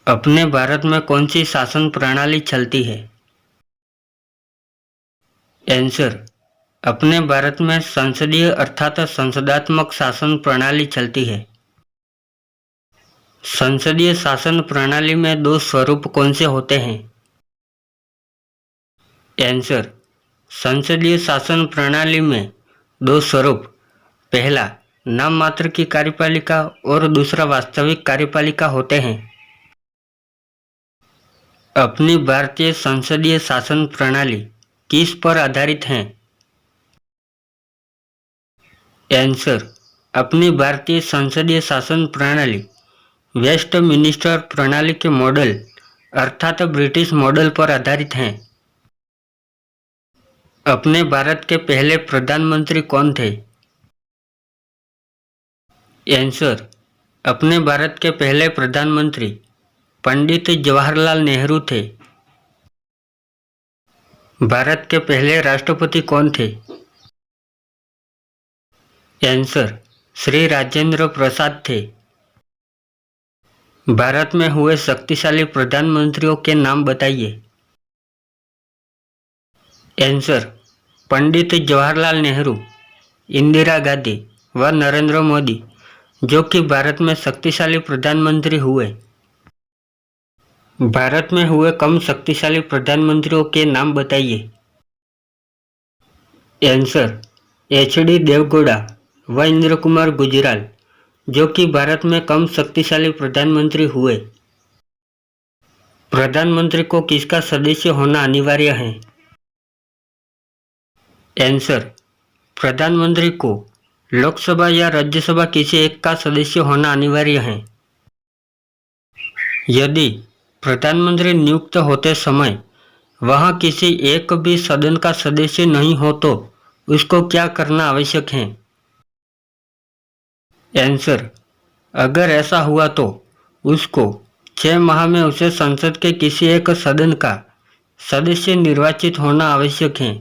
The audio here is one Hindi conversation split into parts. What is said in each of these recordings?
अपने भारत में कौन सी शासन प्रणाली चलती है? आंसर। अपने भारत में संसदीय अर्थात संसदात्मक शासन प्रणाली चलती है। संसदीय शासन प्रणाली में दो स्वरूप कौन से होते हैं? आंसर। संसदीय शासन प्रणाली में दो स्वरूप, पहला नाम मात्र की कार्यपालिका और दूसरा वास्तविक कार्यपालिका होते हैं। अपनी भारतीय संसदीय शासन प्रणाली किस पर आधारित है? आंसर। अपनी भारतीय संसदीय शासन प्रणाली वेस्टमिनिस्टर प्रणाली के मॉडल अर्थात ब्रिटिश मॉडल पर आधारित है। अपने भारत के पहले प्रधानमंत्री कौन थे? आंसर। अपने भारत के पहले प्रधानमंत्री पंडित जवाहरलाल नेहरू थे। भारत के पहले राष्ट्रपति कौन थे? आंसर। श्री राजेंद्र प्रसाद थे। भारत में हुए शक्तिशाली प्रधानमंत्रियों के नाम बताइए। आंसर। पंडित जवाहरलाल नेहरू, इंदिरा गांधी व नरेंद्र मोदी, जो कि भारत में शक्तिशाली प्रधानमंत्री हुए। भारत में हुए कम शक्तिशाली प्रधानमंत्रियों के नाम बताइए। आंसर। एच.डी. देवगौड़ा व इंद्र कुमार गुजराल, जो कि भारत में कम शक्तिशाली प्रधानमंत्री हुए। प्रधानमंत्री को किसका सदस्य होना अनिवार्य है? आंसर। प्रधानमंत्री को लोकसभा या राज्यसभा किसी एक का सदस्य होना अनिवार्य है। यदि प्रधानमंत्री नियुक्त होते समय वह किसी एक भी सदन का सदस्य नहीं हो तो उसको क्या करना आवश्यक है? आंसर। अगर ऐसा हुआ तो उसको 6 माह में उसे संसद के किसी एक सदन का सदस्य निर्वाचित होना आवश्यक है।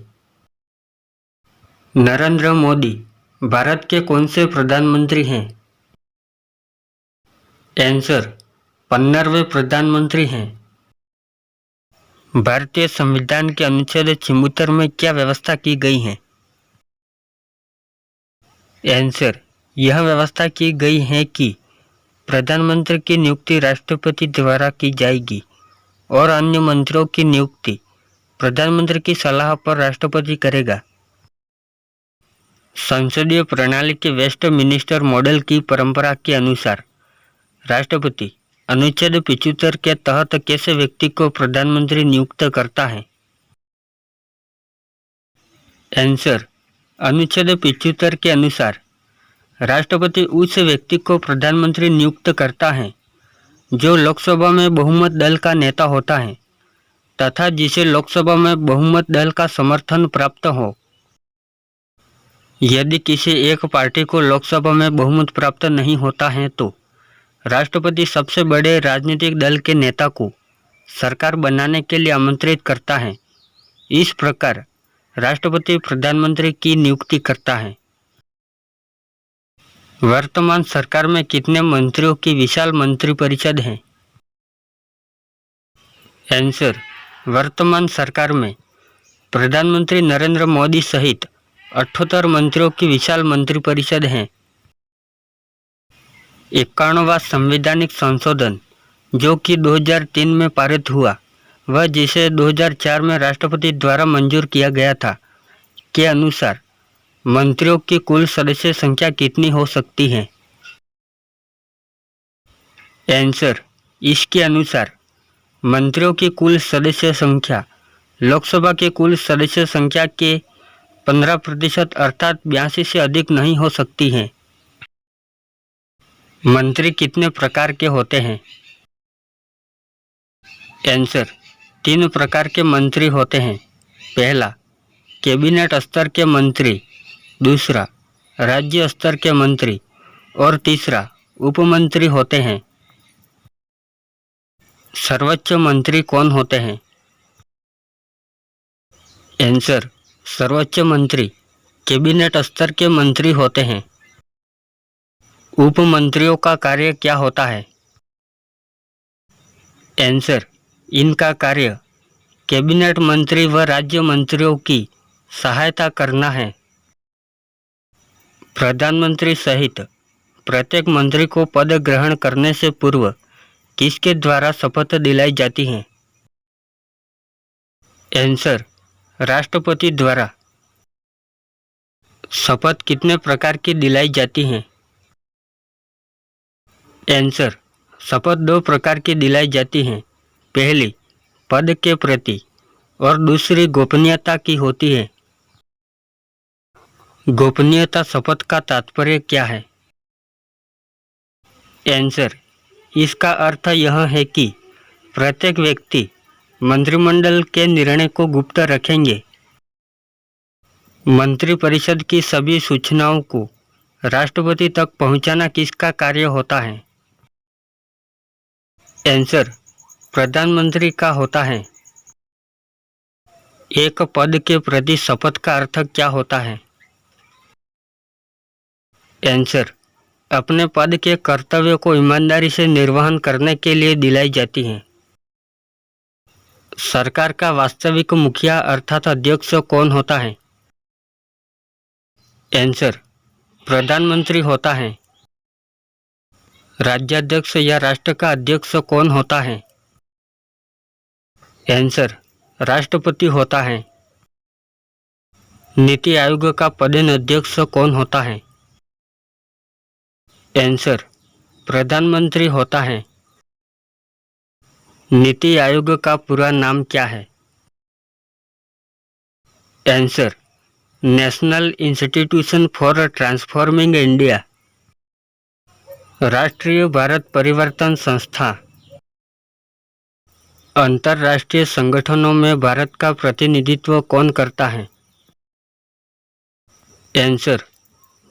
नरेंद्र मोदी भारत के कौन से प्रधानमंत्री हैं? आंसर। 15वें प्रधानमंत्री हैं। भारतीय संविधान के अनुच्छेद 76 में क्या व्यवस्था की गई है? आंसर। यह व्यवस्था की गई है कि प्रधानमंत्री की नियुक्ति राष्ट्रपति द्वारा की जाएगी और अन्य मंत्रियों की नियुक्ति प्रधानमंत्री की सलाह पर राष्ट्रपति करेगा। संसदीय प्रणाली के वेस्टमिनिस्टर मॉडल की परंपरा के अनुसार राष्ट्रपति अनुच्छेद 75 के तहत कैसे व्यक्ति को प्रधानमंत्री नियुक्त करता है? आंसर। अनुच्छेद 75 के अनुसार राष्ट्रपति उस व्यक्ति को प्रधानमंत्री नियुक्त करता है जो लोकसभा में बहुमत दल का नेता होता है तथा जिसे लोकसभा में बहुमत दल का समर्थन प्राप्त हो। यदि किसी एक पार्टी को लोकसभा में बहुमत प्राप्त नहीं होता है तो राष्ट्रपति सबसे बड़े राजनीतिक दल के नेता को सरकार बनाने के लिए आमंत्रित करता है। इस प्रकार राष्ट्रपति प्रधानमंत्री की नियुक्ति करता है। वर्तमान सरकार में कितने मंत्रियों की विशाल मंत्रिपरिषद है? आंसर। वर्तमान सरकार में प्रधानमंत्री नरेंद्र मोदी सहित 78 मंत्रियों की विशाल मंत्रिपरिषद है। 51वां संवैधानिक संशोधन जो कि 2003 में पारित हुआ वह जिसे 2004 में राष्ट्रपति द्वारा मंजूर किया गया था के अनुसार मंत्रियों की कुल सदस्य संख्या कितनी हो सकती है? आंसर। इसके अनुसार मंत्रियों की कुल सदस्य संख्या लोकसभा के कुल सदस्य संख्या के 15% अर्थात 82 से अधिक नहीं हो सकती है। मंत्री कितने प्रकार के होते हैं? आंसर। 3 प्रकार के मंत्री होते हैं। पहला कैबिनेट स्तर के मंत्री, दूसरा राज्य स्तर के मंत्री और तीसरा उपमंत्री होते हैं। सर्वोच्च मंत्री कौन होते हैं? आंसर। सर्वोच्च मंत्री कैबिनेट स्तर के मंत्री होते हैं। उपमंत्रियों का कार्य क्या होता है? आंसर, इनका कार्य कैबिनेट मंत्री व राज्य मंत्रियों की सहायता करना है। प्रधानमंत्री सहित प्रत्येक मंत्री को पद ग्रहण करने से पूर्व किसके द्वारा शपथ दिलाई जाती है? आंसर, राष्ट्रपति द्वारा। शपथ कितने प्रकार की दिलाई जाती है? आंसर, शपथ 2 प्रकार की दिलाई जाती है। पहली पद के प्रति और दूसरी गोपनीयता की होती है। गोपनीयता शपथ का तात्पर्य क्या है? आंसर, इसका अर्थ यह है कि प्रत्येक व्यक्ति मंत्रिमंडल के निर्णय को गुप्त रखेंगे। मंत्रिपरिषद की सभी सूचनाओं को राष्ट्रपति तक पहुंचाना किसका कार्य होता है? आंसर, प्रधानमंत्री का होता है। एक पद के प्रति शपथ का अर्थ क्या होता है? आंसर, अपने पद के कर्तव्य को ईमानदारी से निर्वहन करने के लिए दिलाई जाती है। सरकार का वास्तविक मुखिया अर्थात अध्यक्ष कौन होता है? आंसर, प्रधानमंत्री होता है। राज्याध्यक्ष या राष्ट्र का अध्यक्ष कौन होता है? आंसर, राष्ट्रपति होता है। नीति आयोग का प्रधान अध्यक्ष कौन होता है? आंसर, प्रधानमंत्री होता है। नीति आयोग का पूरा नाम क्या है? Answer, national institution for transforming India. राष्ट्रीय भारत परिवर्तन संस्था अंतर्राष्ट्रीय संगठनों में भारत का प्रतिनिधित्व कौन करता है? आंसर,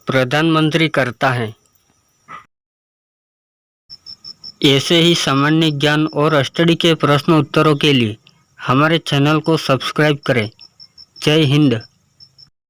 प्रधानमंत्री करता है। ऐसे ही सामान्य ज्ञान और स्टडी के प्रश्न उत्तरों के लिए हमारे चैनल को सब्सक्राइब करें। जय हिंद।